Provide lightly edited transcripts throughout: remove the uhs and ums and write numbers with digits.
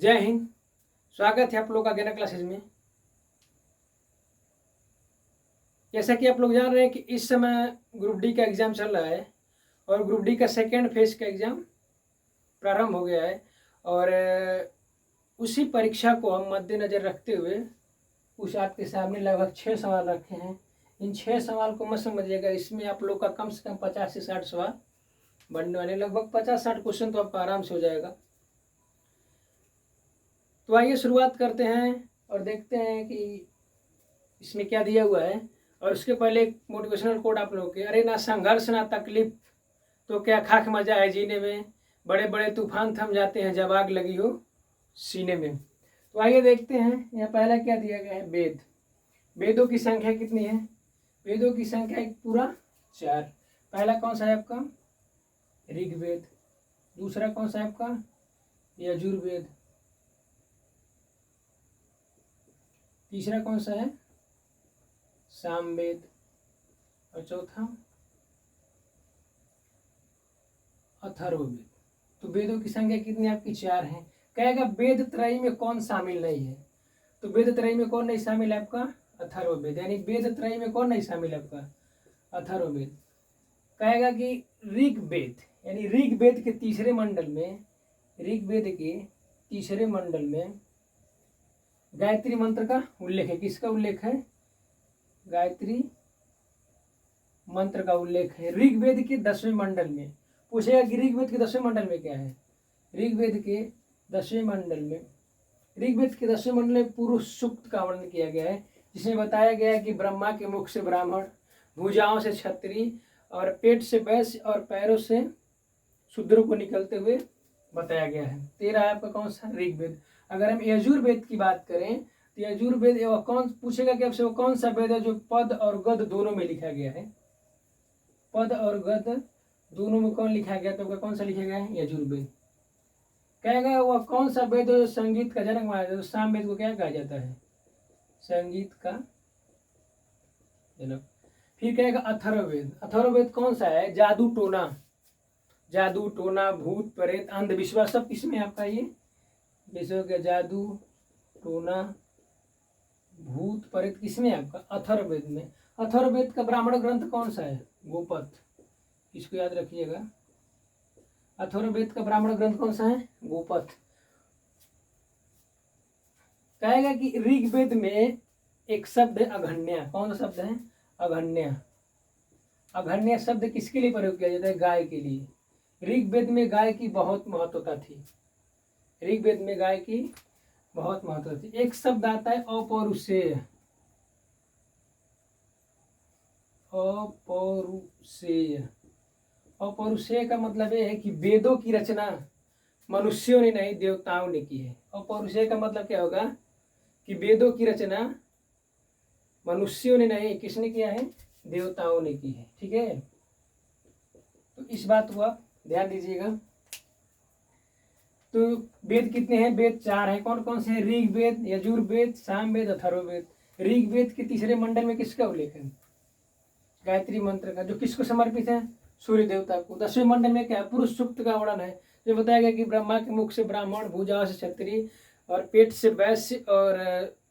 जय हिंद। स्वागत है आप लोग का ज्ञान क्लासेज में। जैसा कि आप लोग जान रहे हैं कि इस समय ग्रुप डी का एग्ज़ाम चल रहा है और ग्रुप डी का सेकेंड फेज का एग्ज़ाम प्रारंभ हो गया है और उसी परीक्षा को हम मद्देनज़र रखते हुए कुछ आपके सामने लगभग 6 सवाल रखे हैं। इन 6 सवाल को मत समझिएगा, इसमें आप लोग का कम से कम 50 से 60 सवाल बनने वाले, लगभग 50-60 क्वेश्चन तो आपका आराम से हो जाएगा। तो आइए शुरुआत करते हैं और देखते हैं कि इसमें क्या दिया हुआ है। और उसके पहले एक मोटिवेशनल कोड आप लोगों के, अरे ना संघर्ष ना तकलीफ तो क्या खाक मजा है जीने में, बड़े बड़े तूफान थम जाते हैं जब आग लगी हो सीने में। तो आइए देखते हैं, यहाँ पहला क्या दिया गया है, वेद। वेदों की संख्या कितनी है? वेदों की संख्या एक पूरा 4। पहला कौन सा है आपका? ऋग्वेद। दूसरा कौन सा है आपका? यजुर्वेद। तीसरा कौन सा है? सामवेद। और चौथा अथर्ववेद। तो वेदों की संख्या कितनी आपकी? 4 है। कहेगा वेद त्रयी में कौन शामिल नहीं है? तो वेद त्रयी में कौन नहीं शामिल है आपका? अथर्ववेद। यानी वेद त्रयी में कौन नहीं शामिल है आपका? अथर्ववेद। कहेगा कि ऋग्वेद, यानी ऋग्वेद के तीसरे मंडल में, ऋग्वेद के तीसरे मंडल में गायत्री मंत्र का उल्लेख है। किसका उल्लेख है? गायत्री मंत्र का उल्लेख है ऋग्वेद के 10वें मंडल में। पूछेगा कि ऋग्वेद के 10वें मंडल में क्या है? ऋग्वेद के 10वें मंडल में, ऋग्वेद के 10वें मंडल में पुरुष सूक्त का वर्णन किया गया है, जिसमें बताया गया है कि ब्रह्मा के मुख से ब्राह्मण, भुजाओं से क्षत्रिय और पेट से वैश्य और पैरों से शूद्र को निकलते हुए बताया गया है। 13 आपका कौन सा? ऋग्वेद। अगर हम यजुर्वेद की बात करें तो यजुर्वेद कौन, पूछेगा कि आपसे वो कौन सा वेद है जो पद और गद दोनों में लिखा गया है? पद और गद दोनों में कौन लिखा गया? तो कौन सा लिखा गया है? यजुर्वेद। कहेगा वह कौन सा वेद जो संगीत का जनक माना जाता है? तो सामवेद को क्या कहा जाता है? संगीत का जनक। फिर कहेगा अथर्ववेद। अथर्ववेद कौन सा है? जादू टोना, जादू टोना, भूत प्रेत, अंधविश्वास सब किसमें आपका? ये जैसे हो गया जादू टोना, भूत प्रेत, किसमें आपका? अथर्ववेद में। अथर्ववेद का ब्राह्मण ग्रंथ कौन सा है? गोपथ। इसको याद रखिएगा, अथर्ववेद का ब्राह्मण ग्रंथ कौन सा है? गोपथ। कहेगा कि ऋग्वेद में एक शब्द है अघन्या। कौन सा शब्द है? अघन्या। अघन्या शब्द किसके लिए प्रयोग किया जाता है? गाय के लिए। ऋग्वेद में गाय की बहुत महत्वता थी। ऋग्वेद में गाय की बहुत महत्व थी। एक शब्द आता है अपौरुषेय। अपौरुषेय, अपौरुषेय का मतलब ये है कि वेदों की रचना मनुष्यों ने नहीं, देवताओं ने की है। अपौरुषेय का मतलब क्या होगा? कि वेदों की रचना मनुष्यों ने नहीं, किसने किया है? देवताओं ने की है। ठीक है, तो इस बात को आप ध्यान दीजिएगा। तो वेद कितने हैं? वेद 4 हैं। कौन कौन से हैं? ऋग्वेद, यजुर्वेद, सामवेद, अथर्ववेद। ऋग्वेद के तीसरे मंडल में किसका उल्लेख है? गायत्री मंत्र का, जो किसको समर्पित है? सूर्य देवता को। 10वें मंडल में क्या है? पुरुष सूक्त का वर्णन है, जो बताया गया कि ब्रह्मा के मुख से ब्राह्मण, भुजाओं से क्षत्रिय और पेट से वैश्य और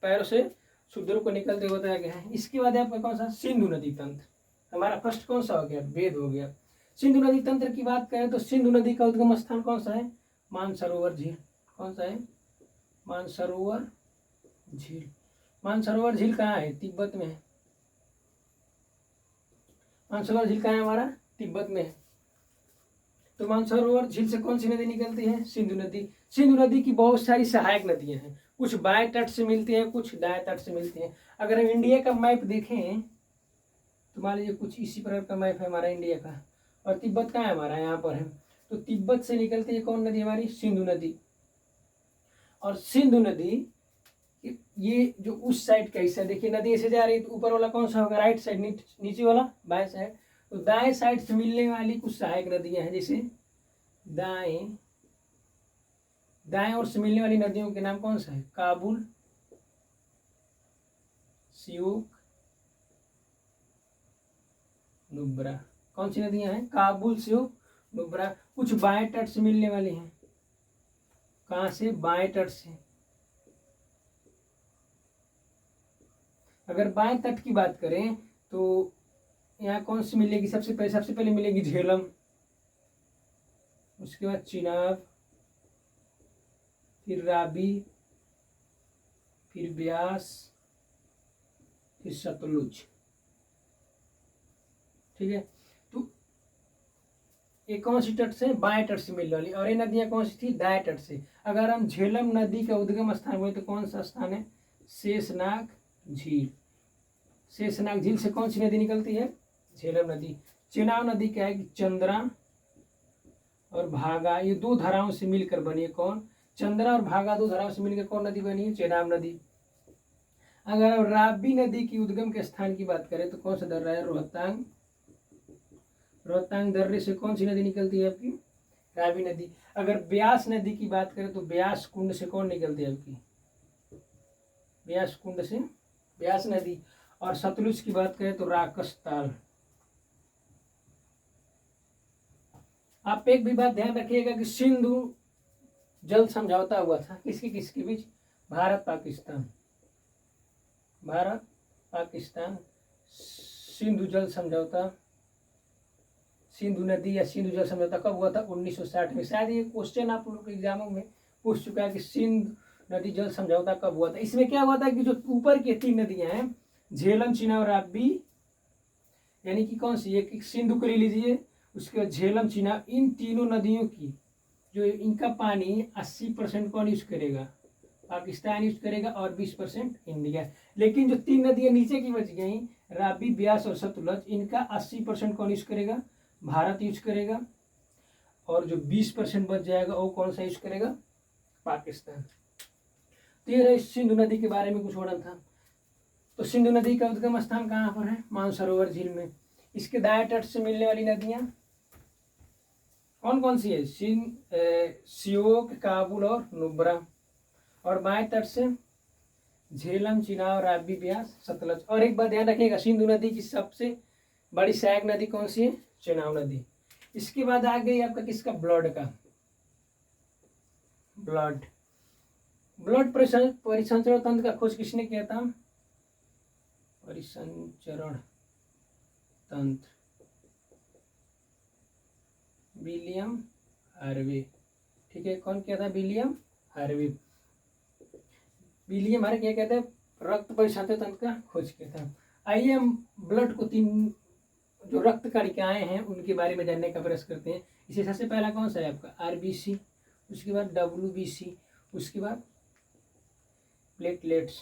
पैरों से शूद्र को निकलते हुए बताया गया है। इसके बाद आपका कौन सा? सिंधु नदी तंत्र। हमारा फर्स्ट कौन सा हो गया? वेद हो गया। सिंधु नदी तंत्र की बात करें तो सिंधु नदी का उद्गम स्थान कौन सा है? मानसरोवर झील। कौन सा है? मानसरोवर झील। मानसरोवर झील कहाँ है? तिब्बत में है। मानसरोवर झील कहाँ है हमारा? तिब्बत में है। तो मानसरोवर झील से कौन सी नदी निकलती है? सिंधु नदी। सिंधु नदी की बहुत सारी सहायक नदियां हैं, कुछ बाएं तट से मिलती हैं, कुछ दाएं तट से मिलती हैं। अगर हम इंडिया का मैप देखें तो मान लीजिए कुछ इसी प्रकार का मैप है हमारा इंडिया का, और तिब्बत कहाँ है हमारा? यहाँ पर है। तो तिब्बत से निकलती है कौन नदी हमारी? सिंधु नदी। और सिंधु नदी ये जो उस साइड का हिस्सा, देखिए नदी ऐसे जा रही है, तो ऊपर वाला कौन सा होगा? राइट साइड, नीचे वाला बाएं साइड। तो दाएं साइड से मिलने वाली कुछ सहायक नदियां हैं, जैसे दाएं दाएं और से मिलने वाली नदियों के नाम कौन सा है? काबुल, सियूक, नुब्रा। कौन सी नदियां हैं? काबुल, सियूक, नुब्रा। कुछ बाएं तट से मिलने वाली हैं, कहाँ से? बाएं तट से। अगर बाएं तट की बात करें तो यहाँ कौन सी मिलेगी? सबसे पहले मिलेगी झेलम, उसके बाद चिनाब, फिर रावी, फिर ब्यास, फिर सतलुज। ठीक है, तो ये कौन सी तट से? बाएं तट से मिलने वाली। और ये नदियां कौन सी थी? दाएं तट से। अगर हम झेलम नदी का उद्गम स्थान बोले तो कौन सा स्थान है? शेषनाग झील। शेषनाग झील से कौन सी नदी निकलती है? झेलम नदी। चेनाब नदी क्या है कि चंद्रा और भागा, ये दो धाराओं से मिलकर बनी है। कौन? चंद्रा और भागा दो धाराओं से मिलकर कौन नदी बनी है? चेनाब नदी। अगर हम रावी नदी की उद्गम के स्थान की बात करें तो कौन सा दर्रा है? रोहतांग। रोहतांग दर्रे से कौन सी नदी निकलती है आपकी? रावी नदी। अगर ब्यास नदी की बात करें तो ब्यास कुंड से कौन निकलती है आपकी? ब्यास कुंड से ब्यास नदी। और सतलुज की बात करें तो राकस ताल। आप एक भी बात ध्यान रखिएगा कि सिंधु जल समझौता हुआ था किसके बीच? भारत पाकिस्तान। भारत पाकिस्तान सिंधु जल समझौता, सिंधु नदी या सिंधु जल समझौता कब हुआ था? 1960 में। शायद ये क्वेश्चन आप लोग के एग्जामों में पूछ चुका है कि सिंधु नदी जल समझौता कब हुआ था। इसमें क्या हुआ था कि जो ऊपर की तीन नदियां हैं, झेलम, चिनाब, रावी, यानी कि कौन सी? एक सिंधु को ले लीजिए, उसके बाद झेलम, चिनाब, इन तीनों नदियों की जो इनका पानी 80% कौन यूज करेगा? पाकिस्तान यूज करेगा और 20% इंडिया। लेकिन जो तीन नदियां नीचे की बच गई, रावी, ब्यास और सतलुज, इनका 80% कौन यूज करेगा? भारत यूज करेगा। और जो 20% बच जाएगा वो कौन सा यूज करेगा? पाकिस्तान। तो ये सिंधु नदी के बारे में कुछ वर्णन था। तो सिंधु नदी का उद्गम स्थान कहाँ पर है? मानसरोवर झील में। इसके दाएं तट से मिलने वाली नदियां कौन कौन सी है? सियोक, काबुल और नुब्रा। और बाएं तट से झेलम, चिनाब, रावी, ब्यास, सतलज। और एक बात ध्यान रखिएगा, सिंधु नदी की सबसे बड़ी सहायक नदी कौन सी है? चेनाब नदी। इसके बाद आ गई आपका किसका? ब्लड का। ब्लड परिसंचरण तंत्र का खोज किसने किया था? परिसंचरण तंत्र विलियम हार्वे। ठीक है, कौन किया था? William Harvey. विलियम हार्वे क्या कहते हैं? रक्त परिसंचरण तंत्र का खोज किया था। आइए हम ब्लड को तीन जो रक्त कणिकाएं हैं उनके बारे में जानने का प्रयास करते हैं। इसे सबसे पहला कौन सा है आपका? आरबीसी, उसके बाद डब्ल्यूबीसी, उसके बाद प्लेटलेट्स।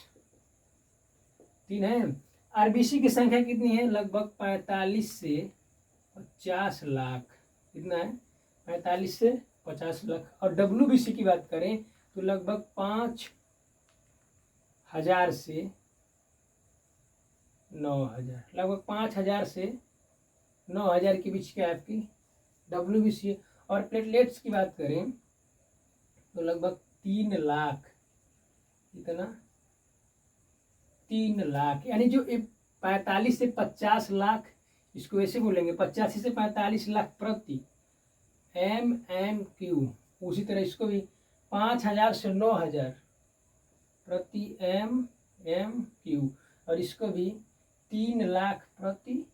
तीन है। आरबीसी की संख्या कितनी है? लगभग 45 से 50 लाख। कितना है? 45 से 50 लाख। और डब्ल्यूबीसी की बात करें तो लगभग 5000 से 9000, लगभग 5000 से 9000 के बीच क्या है आपकी डब्ल्यूबीसी। और प्लेटलेट्स की बात करें तो लगभग 3 लाख। कितना? 3 लाख। यानी जो 45 से 50 लाख, इसको ऐसे बोलेंगे 85 से 45 लाख प्रति MMQ। उसी तरह इसको भी 5000 से 9000 प्रति MMQ। और इसको भी 3 लाख प्रति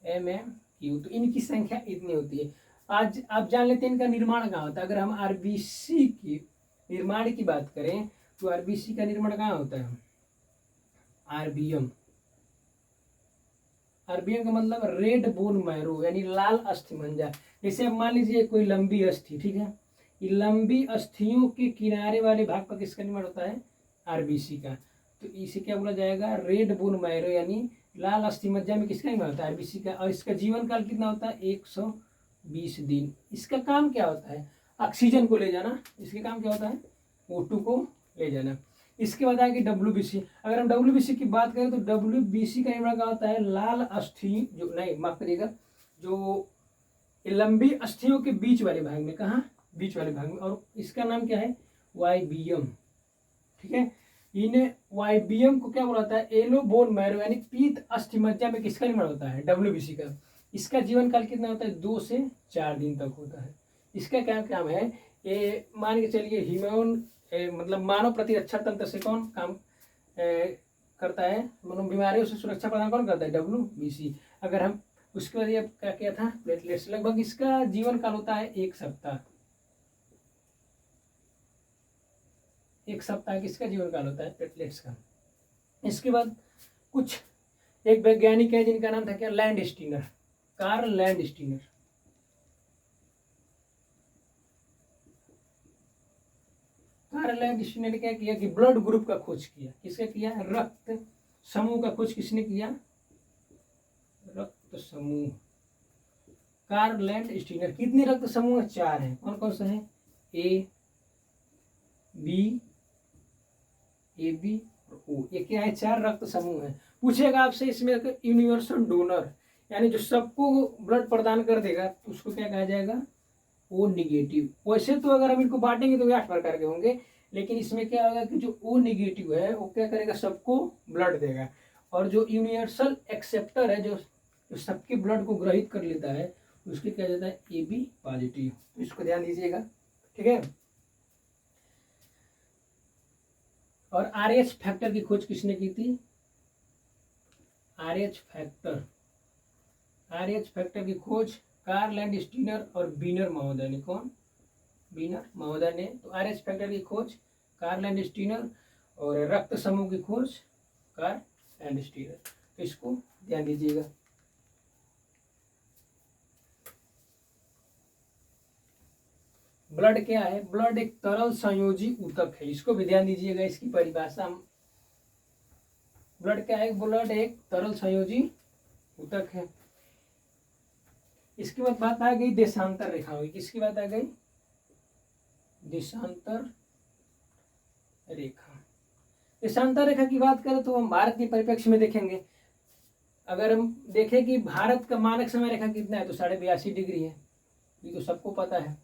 MMQ। तो इनकी संख्या इतनी होती है। आज आप जान लेते हैं इनका निर्माण कहाँ होता है। अगर हम आरबीसी की निर्माण की बात करें तो आरबीसी का निर्माण कहाँ होता है? आरबीएम। आरबीएम का मतलब रेड बोन मैरो, यानी लाल अस्थि मंजा। जैसे अब मान लीजिए कोई लंबी अस्थि, ठीक है, ये लंबी अस्थियों के किनारे वाले भाग पर किसका निर्माण होता है? आरबीसी का। तो इसे क्या बोला जाएगा? रेड बोन मैरो, यानी लाल अस्थि मज्जा में किसका निर्माण होता है? आरबीसी का। और इसका जीवन काल कितना होता है? 120 दिन। इसका काम क्या होता है? ऑक्सीजन को ले जाना। इसके काम क्या होता है? O2 को ले जाना। इसके बाद आएगी डब्ल्यूबीसी। अगर हम डब्ल्यूबीसी की बात करें तो डब्ल्यूबीसी का निर्माण क्या होता है? लाल अस्थि जो नहीं, माफ करिएगा, जो लंबी अस्थियों के बीच वाले भाग में। कहाँ? बीच वाले भाग में। और इसका नाम क्या है? वाइबियम। ठीक है, इन्हें वाइबियम को क्या बोलाता है? येलो बोन मैरो, यानी पीत अस्थि मज्जा में किसका निर्माण होता है? डब्ल्यूबीसी का। इसका जीवन काल कितना होता है? 2 से 4 दिन तक होता है। इसका क्या काम है? ये मान के चलिए ह्यूमन मतलब मानव प्रतिरक्षा तंत्र से कौन काम करता है, मतलब बीमारियों से सुरक्षा प्रदान कौन करता है, WBC। अगर हम उसके बाद ये क्या किया था, प्लेटलेट्स। लगभग इसका जीवन काल होता है 1 सप्ताह। 1 सप्ताह किसका जीवन काल होता है, प्लेटलेट्स का। इसके बाद कुछ एक वैज्ञानिक है जिनका नाम था क्या, Landsteiner, Karl Landsteiner. Karl Landsteiner ने क्या किया कि ब्लड ग्रुप का खोज किया। किसका किया, रक्त समूह का खोज किसने किया, रक्त समूह, कार्ल लैंड स्टीनर। कितने रक्त समूह, 4 हैं। कौन कौन से हैं, ए बी और ओ। ये क्या है, 4 रक्त समूह है। पूछेगा आपसे इसमें यूनिवर्सल डोनर, यानी जो सबको ब्लड प्रदान कर देगा उसको क्या कहा जाएगा, ओ निगेटिव। वैसे तो अगर हम इनको बांटेंगे तो 8 प्रकार के होंगे, लेकिन इसमें क्या होगा कि जो ओ निगेटिव है वो क्या करेगा, सबको ब्लड देगा। और जो यूनिवर्सल एक्सेप्टर है, जो सबके ब्लड को ग्रहित कर लेता है, उसके क्या जाता है, AB पॉजिटिव। तो इसको ध्यान दीजिएगा, ठीक है। और RH फैक्टर की खोज किसने की थी, RH फैक्टर की खोज कार्ल लैंड स्टीनर और बीनर महोदय ने। कौन, बीनर महोदय ने। तो RH फैक्टर की खोज कार्ल लैंड स्टीनर और रक्त समूह की खोज कार्ल लैंड स्टीनर। तो इसको ध्यान दीजिएगा। ब्लड क्या है, ब्लड एक तरल संयोजी ऊतक है। इसको भी ध्यान दीजिएगा, इसकी परिभाषा। ब्लड क्या है, ब्लड एक तरल संयोजी ऊतक है। इसके बाद बात आ गई देशांतर रेखा की। किसकी बात आ गई, देशांतर रेखा। देशांतर रेखा की बात करें तो हम भारत के परिप्रेक्ष्य में देखेंगे। अगर हम देखें कि भारत का मानक समय रेखा कितना है तो 82.5 डिग्री है, ये तो सबको पता है।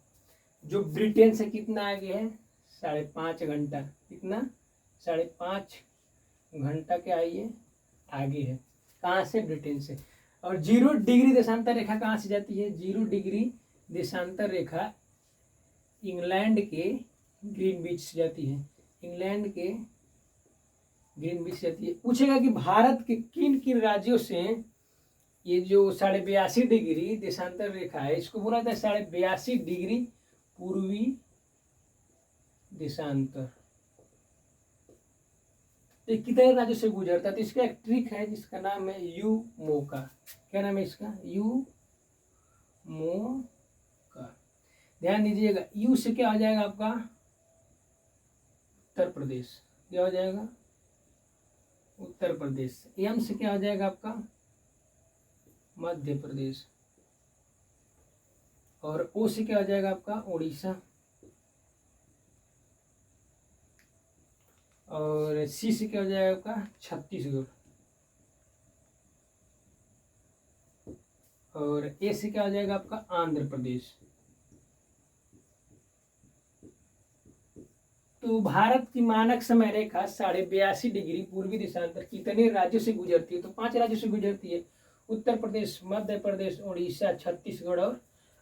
जो ब्रिटेन से कितना आगे है, 5.5 घंटा। कितना, 5.5 घंटा के आइए आगे है। कहाँ से, ब्रिटेन से। और 0 डिग्री देशांतर रेखा कहाँ से जाती है, 0 डिग्री देशांतर रेखा इंग्लैंड के ग्रीनविच से जाती है। इंग्लैंड के ग्रीनविच से जाती है। पूछेगा कि भारत के किन किन राज्यों से ये जो 82.5 डिग्री देशांतर रेखा है, इसको बोला जाता है 82.5 डिग्री पूर्वी देशांतर। तो कितने राज्यों से गुजरता है, तो इसका एक ट्रिक है जिसका नाम है यू मोका। क्या नाम है इसका, यू मोका। ध्यान दीजिएगा, यू से क्या हो जाएगा आपका, उत्तर प्रदेश। क्या हो जाएगा, उत्तर प्रदेश। एम से क्या हो जाएगा आपका, मध्य प्रदेश। और ओ से क्या हो जाएगा आपका, उड़ीसा। और सी से क्या हो जाएगा आपका, छत्तीसगढ़। और ए से क्या हो जाएगा आपका, आंध्र प्रदेश। तो भारत की मानक समय रेखा 82.5 डिग्री पूर्वी देशांतर कितने राज्यों से गुजरती है, तो 5 राज्यों से गुजरती है, उत्तर प्रदेश, मध्य प्रदेश, उड़ीसा, छत्तीसगढ़ और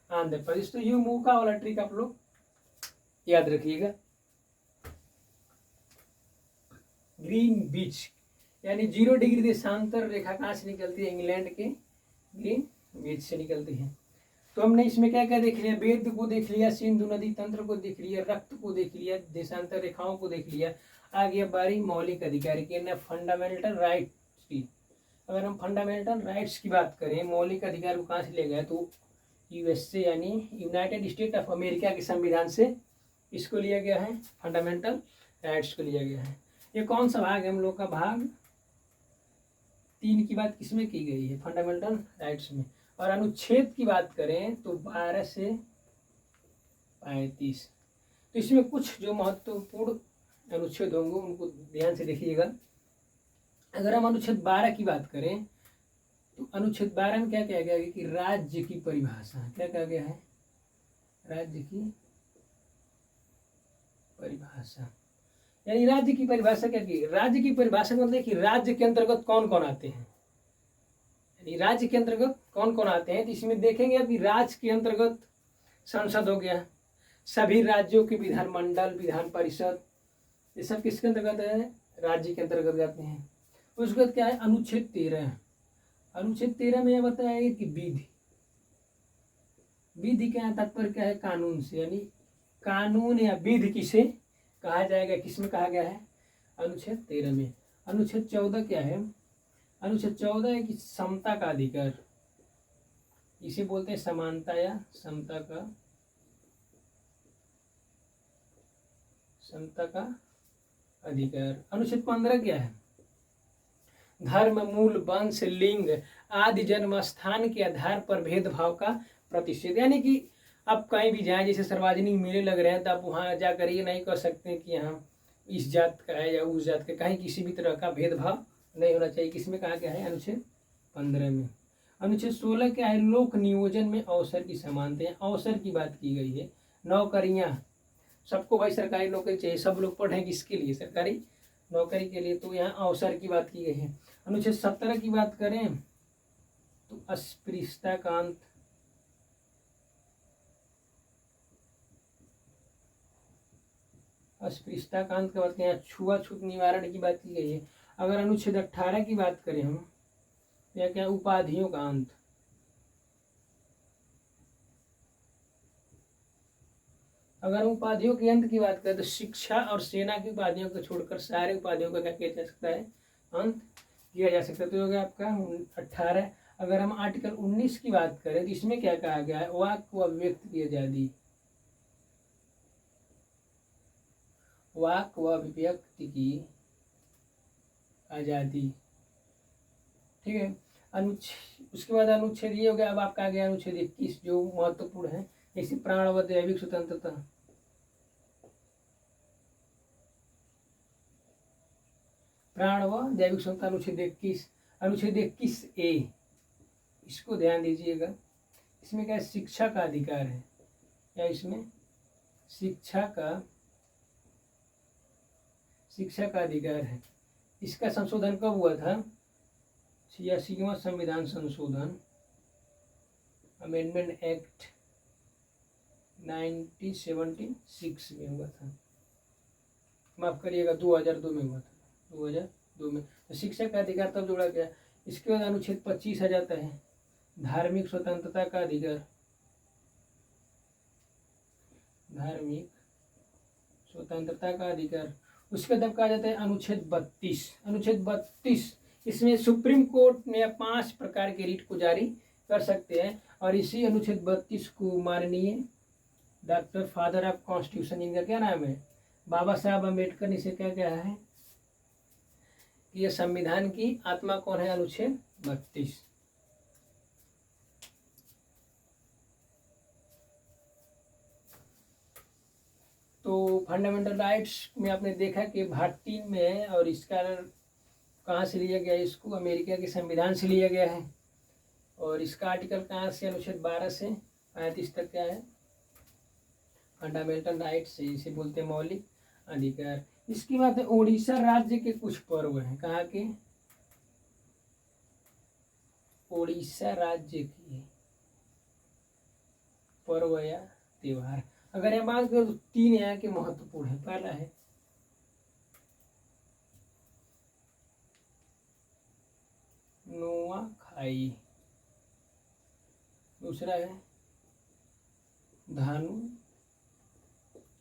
आंध्र प्रदेश। तो ये मौका वाला ट्रिक आप लोग याद रखिएगा। ग्रीन बीच यानी 0 डिग्री देशांतर रेखा कहाँ से निकलती है, इंग्लैंड के ग्रीन बीच से निकलती है। तो हमने इसमें क्या क्या देख लिया, वेद को देख लिया, सिंधु नदी तंत्र को देख लिया, रक्त को देख लिया, देशांतर रेखाओं को देख लिया। आ गया बारी मौलिक अधिकार की, फंडामेंटल राइट्स की। अगर हम फंडामेंटल राइट्स की बात करें, मौलिक अधिकार को कहाँ से लिया गया, तो USA यानी यूनाइटेड स्टेट ऑफ अमेरिका के संविधान से इसको लिया गया है, फंडामेंटल राइट्स को लिया गया है। ये कौन सा भाग है हम लोग का, भाग 3 की बात किसमें की गई है, फंडामेंटल राइट्स में। और अनुच्छेद की बात करें तो 12 से 35। तो इसमें कुछ जो महत्वपूर्ण अनुच्छेद होंगे उनको ध्यान से देखिएगा। अगर हम अनुच्छेद 12 की बात करें तो अनुच्छेद 12 में क्या कहा गया है कि राज्य की परिभाषा, क्या कहा गया है, राज्य की परिभाषा। यानी राज्य की परिभाषा क्या की, राज्य की परिभाषा का मतलब कि राज्य के अंतर्गत कौन कौन आते हैं, यानी राज्य के अंतर्गत कौन कौन आते हैं। तो इसमें देखेंगे अभी राज्य के अंतर्गत संसद हो गया, सभी राज्यों के विधानमंडल, विधान परिषद, ये सब किसके अंतर्गत है? राज्य के अंतर्गत आते हैं। उसके बाद क्या है? अनुच्छेद 13। अनुच्छेद 13 में यह बताया है कि विधि, विधि का तात्पर्य क्या है? कानून से, यानी कानून या विधि किसे कहा जाएगा, किसमें कहा गया है? अनुच्छेद 13 में। अनुच्छेद 14 क्या है? अनुच्छेद 14 है कि समता का अधिकार, इसे बोलते हैं समानता या समता का अधिकार। अनुच्छेद 15 क्या है? धर्म, मूल, वंश, लिंग आदि जन्म स्थान के आधार पर भेदभाव का प्रतिषेध, यानी कि आप कहीं भी जाएं, जैसे सार्वजनिक मेले लग रहे हैं तो आप वहाँ जाकर ये नहीं कह सकते कि यहाँ इस जात का है या उस जात का, कहीं किसी भी तरह का भेदभाव नहीं होना चाहिए। किसमें कहा गया है? अनुच्छेद 15 में। अनुच्छेद 16 क्या है? लोक नियोजन में अवसर की समानता, अवसर की बात की गई है। नौकरियां, सबको भाई सरकारी नौकरी चाहिए, सब लोग पढ़ें किसके लिए? सरकारी नौकरी के लिए, तो यहाँ अवसर की बात की गई है। अनुच्छेद 17 की बात करें तो अस्पृश्यता का अंत, अस्पृश्यता का अंत का बात करें, छुआछूत निवारण की बात की गई है। अगर अनुच्छेद 18 की बात करें हम, या क्या? उपाधियों का अंत। अगर उपाधियों के अंत की बात करें तो शिक्षा और सेना की उपाधियों को छोड़कर सारे उपाधियों का क्या किया जा सकता है? अंत किया जा सकता है। तो हो गया आपका 18। अगर हम आर्टिकल 19 की बात करें तो इसमें क्या कहा गया है? वाक व अभिव्यक्ति की आजादी, वाक व अभिव्यक्ति की आजादी, ठीक है। उसके बाद अनुच्छेद ये हो गया। अब आपका आ गया अनुच्छेद 21 जो महत्वपूर्ण है, जैसे प्राण व दैविक स्वतंत्रता। प्राण व दैविक स्वतंत्रता अनुच्छेद 21। अनुच्छेद 21A, इसको ध्यान दीजिएगा। इसमें क्या है? शिक्षा का अधिकार है, या इसमें शिक्षा का अधिकार है। इसका संशोधन कब हुआ था? 86वां संविधान संशोधन, अमेंडमेंट एक्ट 1976 में हुआ था, माफ करिएगा 2002 में हुआ था, 2002 में। तो शिक्षा का अधिकार तब जोड़ा गया। इसके बाद अनुच्छेद 25 आ जाता है, धार्मिक स्वतंत्रता का अधिकार, धार्मिक स्वतंत्रता का अधिकार। उसके बाद कहा जाता है अनुच्छेद 32। अनुच्छेद 32, इसमें सुप्रीम कोर्ट में 5 प्रकार के रिट को जारी कर सकते हैं, और इसी अनुच्छेद 32 को माननीय डॉक्टर फादर ऑफ कॉन्स्टिट्यूशन, इनका क्या नाम है? बाबा साहब अम्बेडकर ने इसे क्या कहा है कि यह संविधान की आत्मा कौन है? अनुच्छेद 32। तो फंडामेंटल राइट्स में आपने देखा कि भाग 3 में है, और इसका कहाँ से लिया गया है? इसको अमेरिका के संविधान से लिया गया है। और इसका आर्टिकल कहाँ से? अनुच्छेद 12 से 35 तक क्या है? फंडामेंटल राइट्स से, इसे बोलते हैं मौलिक अधिकार। इसकी बात है उड़ीसा राज्य के कुछ पर्व हैं। कहाँ के? उड़ीसा राज्य के पर्व या त्योहार। अगर यह बात करें तो 3 यहाँ के महत्वपूर्ण है। पहला है नुआखाई, दूसरा है धानु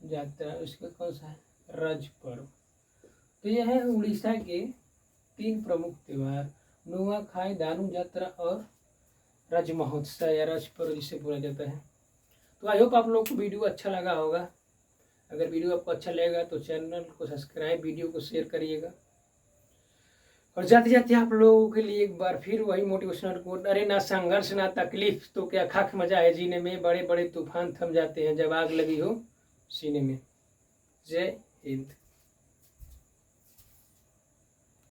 यात्रा, उसका कौन सा है? रज पर्व। तो यह है उड़ीसा के 3 प्रमुख त्योहार, नुआखाई, धानु यात्रा और रज महोत्सव या रज पर्व जिसे बोला जाता है। तो आई होप आप लोग को वीडियो अच्छा लगा होगा। अगर वीडियो आपको अच्छा लगेगा तो चैनल को सब्सक्राइब, वीडियो को शेयर करिएगा। और जाते जाते आप लोगों के लिए एक बार फिर वही मोटिवेशनल कोट, अरे ना संघर्ष ना तकलीफ तो क्या खाक मजा है जीने में, बड़े बड़े तूफान थम जाते हैं जब आग लगी हो सीने में। जय हिंद।